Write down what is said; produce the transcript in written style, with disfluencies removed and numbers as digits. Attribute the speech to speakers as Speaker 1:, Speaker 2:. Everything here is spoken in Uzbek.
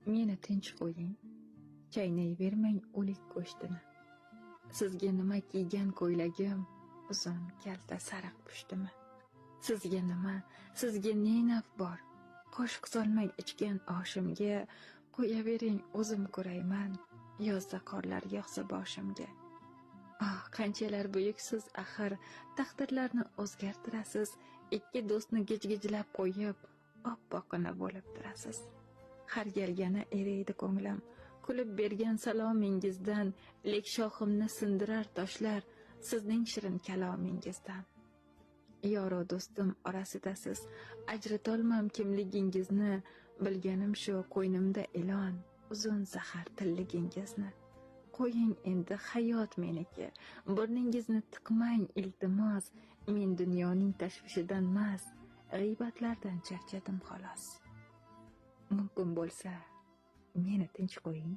Speaker 1: Meni tinch qo'ying, chaynayvermang o'lik go'shtini. Sizga nima kiygan ko'ylagim, uzun kalta sariq pushtimi? Sizga nima, sizga ne naf bor? Qo'shiq solmay ichgan oshimga, qo'yavering o'zim ko'rayman, yozda qorlar yog'sa boshimga. Qanchalar buyuksiz axir, taqdirlarni o'zgartirasiz, ikki do'stni gijgijlab qo'yib, oppoqina bo'lib turasiz. Har galgana eriydi ko'nglim, kulib bergan salomingizdan, lek shoximni sindirar toshlar sizning shirin kalomingizdan. Yoro do'stim orasidasiz, ajratolmam kimligingizni, bilganim shu qo'ynimda ilon, uzun zahar tilligingizni. Qo'ying endi hayot meniki, burningizni tiqmang iltimos, men dunyoning tashvishidan emas, g'iybatlardan charchadim xolos. Mumkin bo'lsa, meni tinch qo'ying.